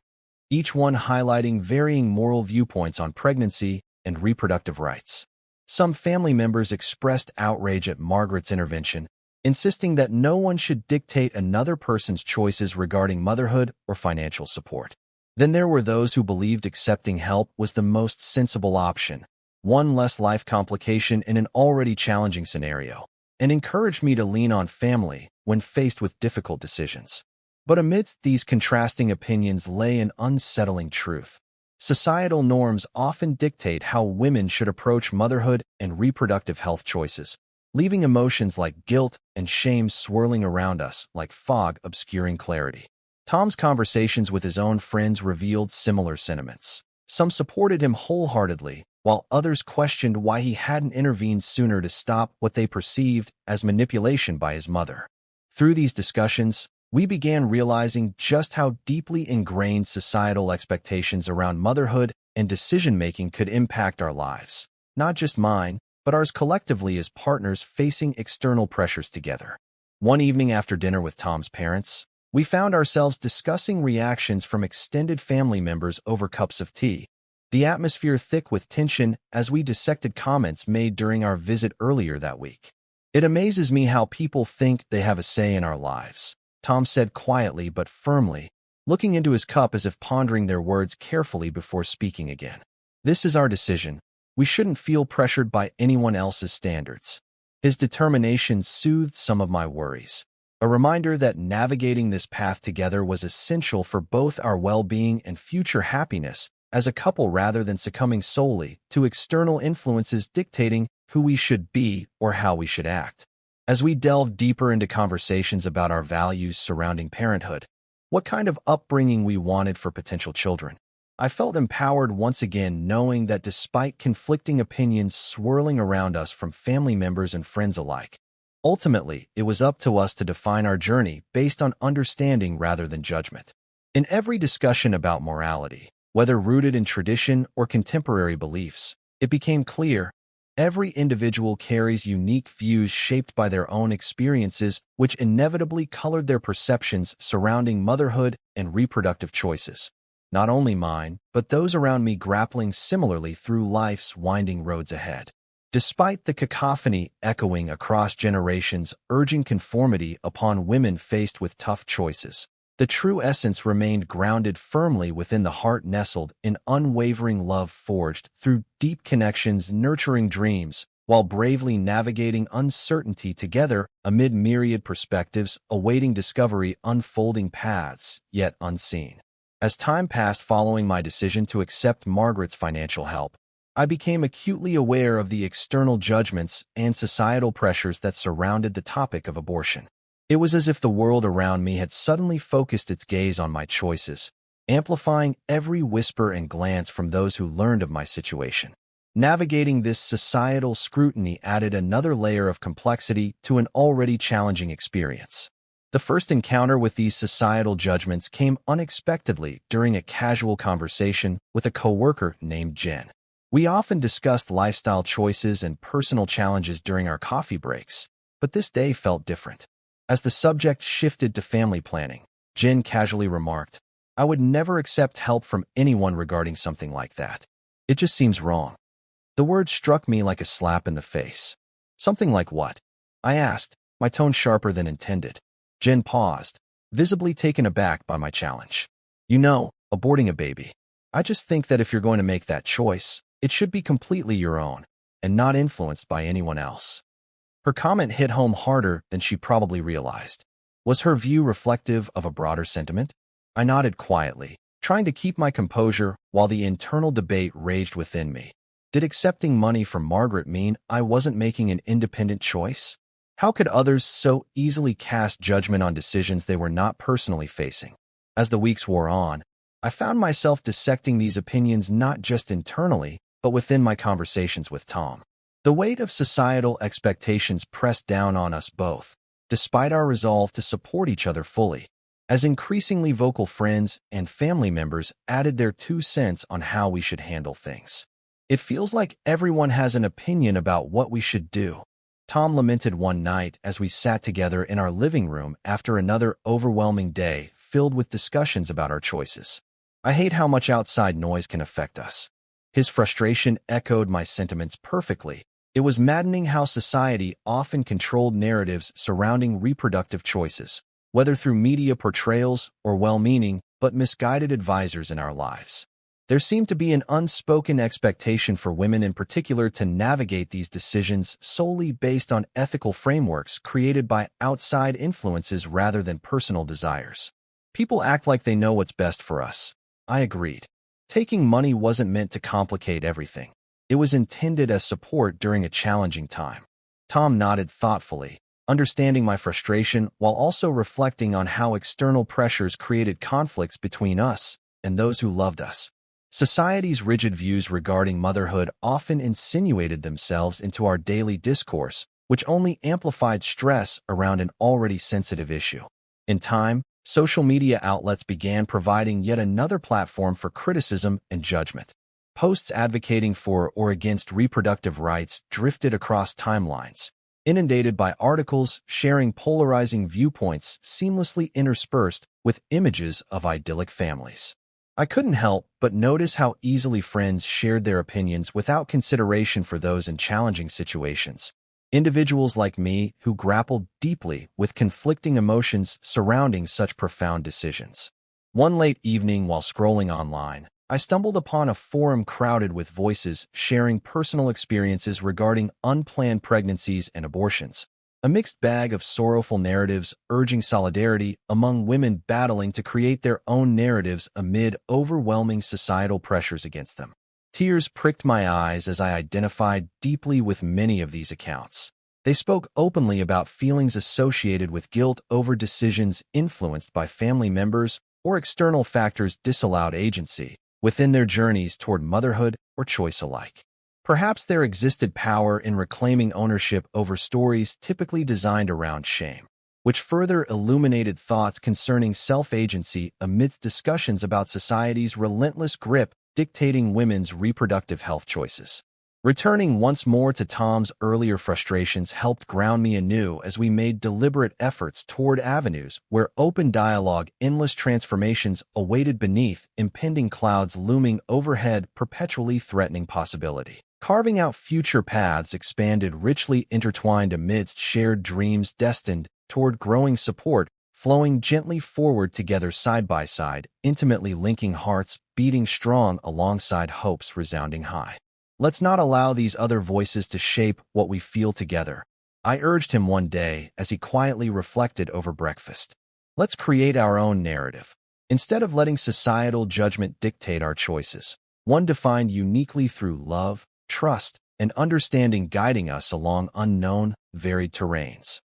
each one highlighting varying moral viewpoints on pregnancy and reproductive rights. Some family members expressed outrage at Margaret's intervention, insisting that no one should dictate another person's choices regarding motherhood or financial support. Then there were those who believed accepting help was the most sensible option, one less life complication in an already challenging scenario, and encouraged me to lean on family when faced with difficult decisions. But amidst these contrasting opinions lay an unsettling truth. Societal norms often dictate how women should approach motherhood and reproductive health choices, leaving emotions like guilt and shame swirling around us like fog obscuring clarity. Tom's conversations with his own friends revealed similar sentiments. Some supported him wholeheartedly, while others questioned why he hadn't intervened sooner to stop what they perceived as manipulation by his mother. Through these discussions, we began realizing just how deeply ingrained societal expectations around motherhood and decision-making could impact our lives, not just mine, but ours collectively as partners facing external pressures together. One evening after dinner with Tom's parents, we found ourselves discussing reactions from extended family members over cups of tea, the atmosphere thick with tension as we dissected comments made during our visit earlier that week. "It amazes me how people think they have a say in our lives," Tom said quietly but firmly, looking into his cup as if pondering their words carefully before speaking again. "This is our decision. We shouldn't feel pressured by anyone else's standards." His determination soothed some of my worries, a reminder that navigating this path together was essential for both our well-being and future happiness as a couple rather than succumbing solely to external influences dictating who we should be or how we should act. As we delved deeper into conversations about our values surrounding parenthood, what kind of upbringing we wanted for potential children, I felt empowered once again knowing that despite conflicting opinions swirling around us from family members and friends alike, ultimately it was up to us to define our journey based on understanding rather than judgment. In every discussion about morality, whether rooted in tradition or contemporary beliefs, it became clear every individual carries unique views shaped by their own experiences, which inevitably colored their perceptions surrounding motherhood and reproductive choices. Not only mine, but those around me grappling similarly through life's winding roads ahead. Despite the cacophony echoing across generations urging conformity upon women faced with tough choices, the true essence remained grounded firmly within the heart nestled in unwavering love forged through deep connections nurturing dreams, while bravely navigating uncertainty together amid myriad perspectives awaiting discovery unfolding paths yet unseen. As time passed following my decision to accept Margaret's financial help, I became acutely aware of the external judgments and societal pressures that surrounded the topic of abortion. It was as if the world around me had suddenly focused its gaze on my choices, amplifying every whisper and glance from those who learned of my situation. Navigating this societal scrutiny added another layer of complexity to an already challenging experience. The first encounter with these societal judgments came unexpectedly during a casual conversation with a coworker named Jen. We often discussed lifestyle choices and personal challenges during our coffee breaks, but this day felt different. As the subject shifted to family planning, Jen casually remarked, "I would never accept help from anyone regarding something like that. It just seems wrong." The word struck me like a slap in the face. "Something like what?" I asked, my tone sharper than intended. Jen paused, visibly taken aback by my challenge. "You know, aborting a baby. I just think that if you're going to make that choice, it should be completely your own, and not influenced by anyone else." Her comment hit home harder than she probably realized. Was her view reflective of a broader sentiment? I nodded quietly, trying to keep my composure while the internal debate raged within me. Did accepting money from Margaret mean I wasn't making an independent choice? How could others so easily cast judgment on decisions they were not personally facing? As the weeks wore on, I found myself dissecting these opinions not just internally, but within my conversations with Tom. The weight of societal expectations pressed down on us both, despite our resolve to support each other fully, as increasingly vocal friends and family members added their 2 cents on how we should handle things. "It feels like everyone has an opinion about what we should do," Tom lamented one night as we sat together in our living room after another overwhelming day filled with discussions about our choices. "I hate how much outside noise can affect us." His frustration echoed my sentiments perfectly. It was maddening how society often controlled narratives surrounding reproductive choices, whether through media portrayals or well-meaning but misguided advisors in our lives. There seemed to be an unspoken expectation for women in particular to navigate these decisions solely based on ethical frameworks created by outside influences rather than personal desires. "People act like they know what's best for us." I agreed. Taking money wasn't meant to complicate everything. It was intended as support during a challenging time. Tom nodded thoughtfully, understanding my frustration while also reflecting on how external pressures created conflicts between us and those who loved us. Society's rigid views regarding motherhood often insinuated themselves into our daily discourse, which only amplified stress around an already sensitive issue. In time, social media outlets began providing yet another platform for criticism and judgment. Posts advocating for or against reproductive rights drifted across timelines, inundated by articles sharing polarizing viewpoints seamlessly interspersed with images of idyllic families. I couldn't help but notice how easily friends shared their opinions without consideration for those in challenging situations. Individuals like me who grappled deeply with conflicting emotions surrounding such profound decisions. One late evening while scrolling online, I stumbled upon a forum crowded with voices sharing personal experiences regarding unplanned pregnancies and abortions. A mixed bag of sorrowful narratives urging solidarity among women battling to create their own narratives amid overwhelming societal pressures against them. Tears pricked my eyes as I identified deeply with many of these accounts. They spoke openly about feelings associated with guilt over decisions influenced by family members or external factors disallowed agency within their journeys toward motherhood or choice alike. Perhaps there existed power in reclaiming ownership over stories typically designed around shame, which further illuminated thoughts concerning self-agency amidst discussions about society's relentless grip dictating women's reproductive health choices. Returning once more to Tom's earlier frustrations helped ground me anew as we made deliberate efforts toward avenues where open dialogue, endless transformations awaited beneath impending clouds looming overhead, perpetually threatening possibility. Carving out future paths expanded, richly intertwined amidst shared dreams destined toward growing support, flowing gently forward together side by side, intimately linking hearts, beating strong alongside hopes resounding high. "Let's not allow these other voices to shape what we feel together," I urged him one day as he quietly reflected over breakfast. "Let's create our own narrative. Instead of letting societal judgment dictate our choices, one defined uniquely through love, trust, and understanding guiding us along unknown, varied terrains."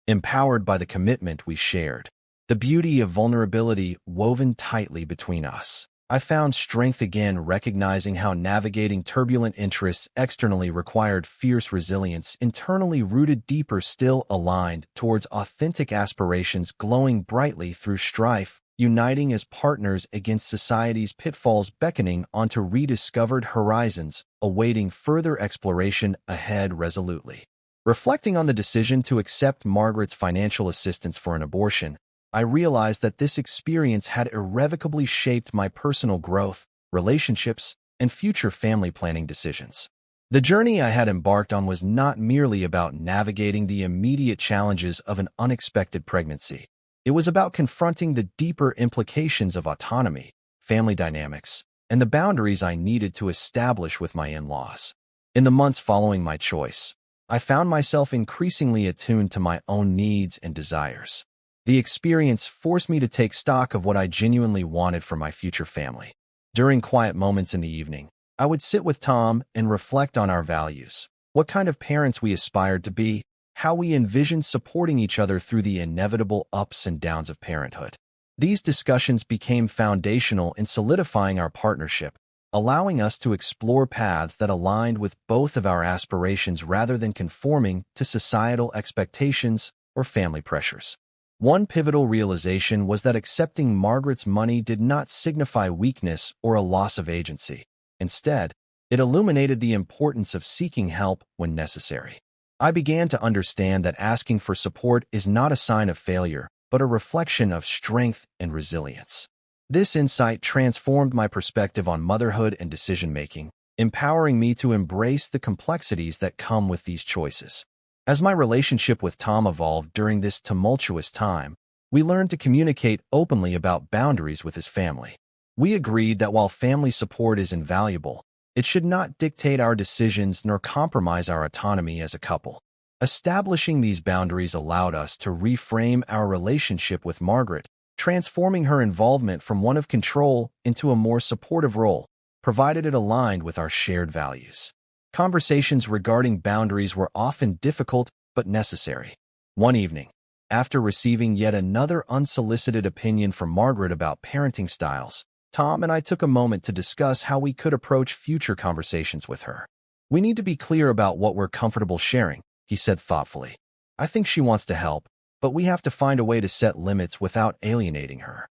Empowered by the commitment we shared, the beauty of vulnerability woven tightly between us, I found strength again, recognizing how navigating turbulent interests externally required fierce resilience, internally rooted deeper still aligned towards authentic aspirations glowing brightly through strife, uniting as partners against society's pitfalls, beckoning onto rediscovered horizons, awaiting further exploration ahead resolutely. Reflecting on the decision to accept Margaret's financial assistance for an abortion, I realized that this experience had irrevocably shaped my personal growth, relationships, and future family planning decisions. The journey I had embarked on was not merely about navigating the immediate challenges of an unexpected pregnancy. It was about confronting the deeper implications of autonomy, family dynamics, and the boundaries I needed to establish with my in-laws. In the months following my choice, I found myself increasingly attuned to my own needs and desires. The experience forced me to take stock of what I genuinely wanted for my future family. During quiet moments in the evening, I would sit with Tom and reflect on our values, what kind of parents we aspired to be, how we envisioned supporting each other through the inevitable ups and downs of parenthood. These discussions became foundational in solidifying our partnership, allowing us to explore paths that aligned with both of our aspirations rather than conforming to societal expectations or family pressures. One pivotal realization was that accepting Margaret's money did not signify weakness or a loss of agency. Instead, it illuminated the importance of seeking help when necessary. I began to understand that asking for support is not a sign of failure, but a reflection of strength and resilience. This insight transformed my perspective on motherhood and decision-making, empowering me to embrace the complexities that come with these choices. As my relationship with Tom evolved during this tumultuous time, we learned to communicate openly about boundaries with his family. We agreed that while family support is invaluable, it should not dictate our decisions nor compromise our autonomy as a couple. Establishing these boundaries allowed us to reframe our relationship with Margaret, transforming her involvement from one of control into a more supportive role, provided it aligned with our shared values. Conversations regarding boundaries were often difficult but necessary. One evening, after receiving yet another unsolicited opinion from Margaret about parenting styles, Tom and I took a moment to discuss how we could approach future conversations with her. "We need to be clear about what we're comfortable sharing," he said thoughtfully. "I think she wants to help, but we have to find a way to set limits without alienating her."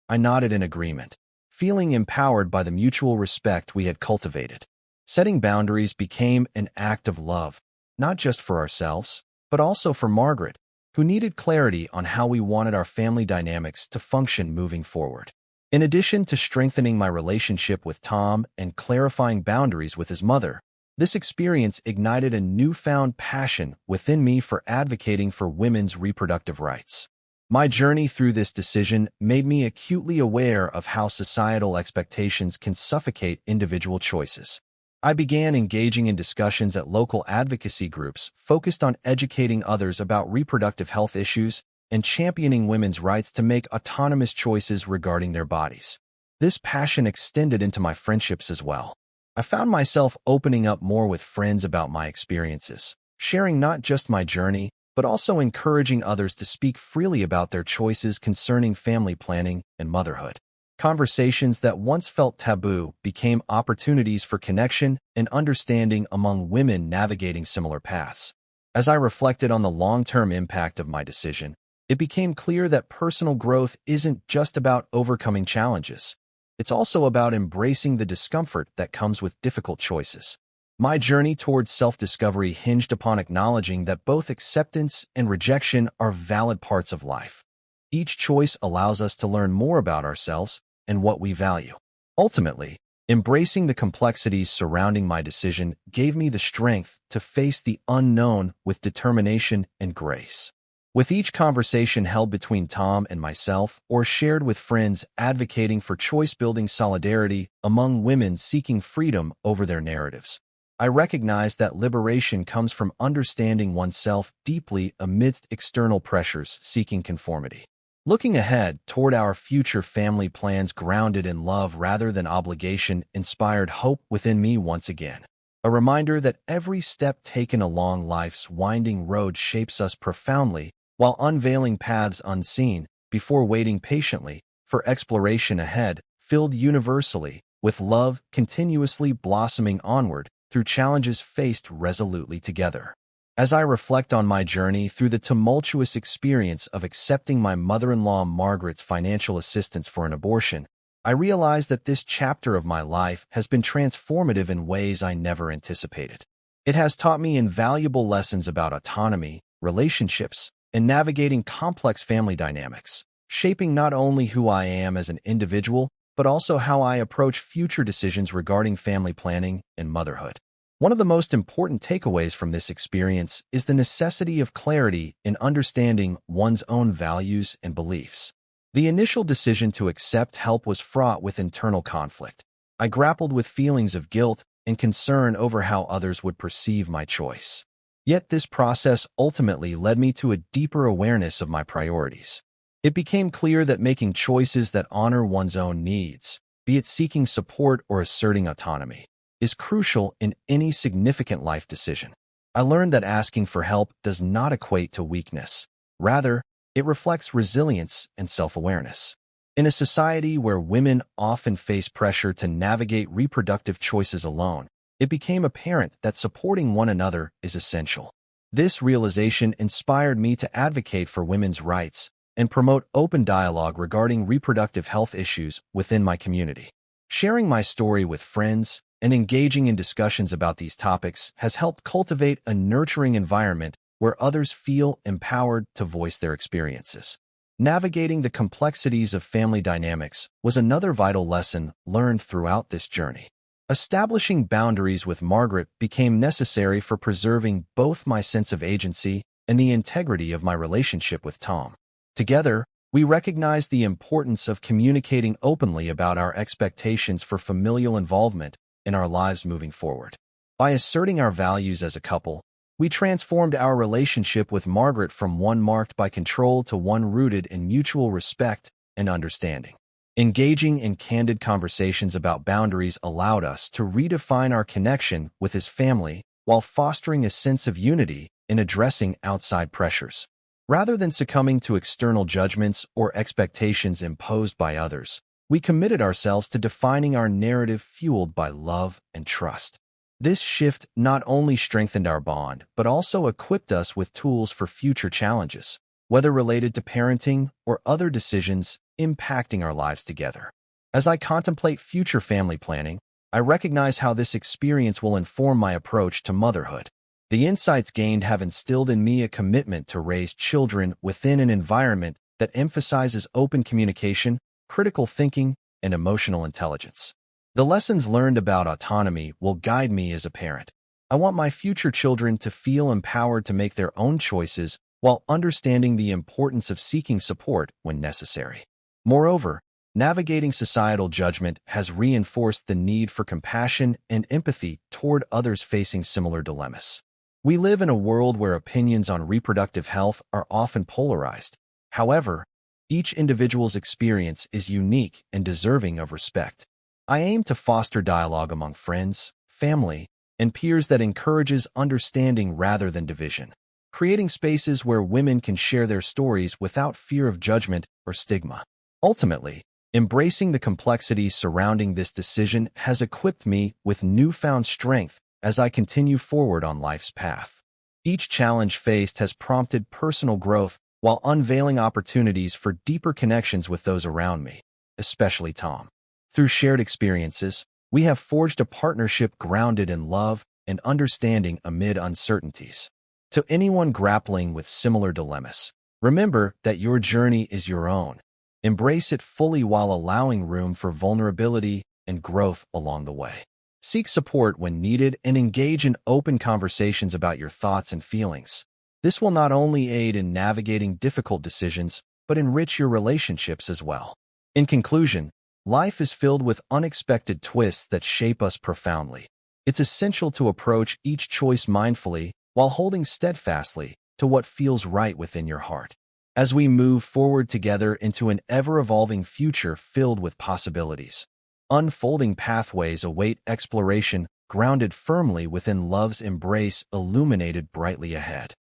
I nodded in agreement, feeling empowered by the mutual respect we had cultivated. Setting boundaries became an act of love, not just for ourselves, but also for Margaret, who needed clarity on how we wanted our family dynamics to function moving forward. In addition to strengthening my relationship with Tom and clarifying boundaries with his mother, this experience ignited a newfound passion within me for advocating for women's reproductive rights. My journey through this decision made me acutely aware of how societal expectations can suffocate individual choices. I began engaging in discussions at local advocacy groups focused on educating others about reproductive health issues and championing women's rights to make autonomous choices regarding their bodies. This passion extended into my friendships as well. I found myself opening up more with friends about my experiences, sharing not just my journey, but also encouraging others to speak freely about their choices concerning family planning and motherhood. Conversations that once felt taboo became opportunities for connection and understanding among women navigating similar paths. As I reflected on the long-term impact of my decision, it became clear that personal growth isn't just about overcoming challenges. It's also about embracing the discomfort that comes with difficult choices. My journey towards self-discovery hinged upon acknowledging that both acceptance and rejection are valid parts of life. Each choice allows us to learn more about ourselves and what we value. Ultimately, embracing the complexities surrounding my decision gave me the strength to face the unknown with determination and grace. With each conversation held between Tom and myself or shared with friends advocating for choice-building solidarity among women seeking freedom over their narratives, I recognize that liberation comes from understanding oneself deeply amidst external pressures seeking conformity. Looking ahead toward our future family plans grounded in love rather than obligation inspired hope within me once again. A reminder that every step taken along life's winding road shapes us profoundly while unveiling paths unseen before waiting patiently for exploration ahead, filled universally with love continuously blossoming onward through challenges faced resolutely together. As I reflect on my journey through the tumultuous experience of accepting my mother-in-law Margaret's financial assistance for an abortion, I realize that this chapter of my life has been transformative in ways I never anticipated. It has taught me invaluable lessons about autonomy, relationships, and navigating complex family dynamics, shaping not only who I am as an individual, but also how I approach future decisions regarding family planning and motherhood. One of the most important takeaways from this experience is the necessity of clarity in understanding one's own values and beliefs. The initial decision to accept help was fraught with internal conflict. I grappled with feelings of guilt and concern over how others would perceive my choice. Yet this process ultimately led me to a deeper awareness of my priorities. It became clear that making choices that honor one's own needs, be it seeking support or asserting autonomy, is crucial in any significant life decision. I learned that asking for help does not equate to weakness. Rather, it reflects resilience and self-awareness. In a society where women often face pressure to navigate reproductive choices alone, it became apparent that supporting one another is essential. This realization inspired me to advocate for women's rights and promote open dialogue regarding reproductive health issues within my community. Sharing my story with friends and engaging in discussions about these topics has helped cultivate a nurturing environment where others feel empowered to voice their experiences. Navigating the complexities of family dynamics was another vital lesson learned throughout this journey. Establishing boundaries with Margaret became necessary for preserving both my sense of agency and the integrity of my relationship with Tom. Together, we recognized the importance of communicating openly about our expectations for familial involvement in our lives moving forward. By asserting our values as a couple, we transformed our relationship with Margaret from one marked by control to one rooted in mutual respect and understanding. Engaging in candid conversations about boundaries allowed us to redefine our connection with his family while fostering a sense of unity in addressing outside pressures. Rather than succumbing to external judgments or expectations imposed by others, we committed ourselves to defining our narrative fueled by love and trust. This shift not only strengthened our bond, but also equipped us with tools for future challenges, whether related to parenting or other decisions impacting our lives together. As I contemplate future family planning, I recognize how this experience will inform my approach to motherhood. The insights gained have instilled in me a commitment to raise children within an environment that emphasizes open communication, critical thinking, and emotional intelligence. The lessons learned about autonomy will guide me as a parent. I want my future children to feel empowered to make their own choices while understanding the importance of seeking support when necessary. Moreover, navigating societal judgment has reinforced the need for compassion and empathy toward others facing similar dilemmas. We live in a world where opinions on reproductive health are often polarized. However, each individual's experience is unique and deserving of respect. I aim to foster dialogue among friends, family, and peers that encourages understanding rather than division, creating spaces where women can share their stories without fear of judgment or stigma. Ultimately, embracing the complexities surrounding this decision has equipped me with newfound strength as I continue forward on life's path. Each challenge faced has prompted personal growth while unveiling opportunities for deeper connections with those around me, especially Tom. Through shared experiences, we have forged a partnership grounded in love and understanding amid uncertainties. To anyone grappling with similar dilemmas, remember that your journey is your own. Embrace it fully while allowing room for vulnerability and growth along the way. Seek support when needed and engage in open conversations about your thoughts and feelings. This will not only aid in navigating difficult decisions, but enrich your relationships as well. In conclusion, life is filled with unexpected twists that shape us profoundly. It's essential to approach each choice mindfully while holding steadfastly to what feels right within your heart. As we move forward together into an ever-evolving future filled with possibilities, unfolding pathways await exploration, grounded firmly within love's embrace, illuminated brightly ahead.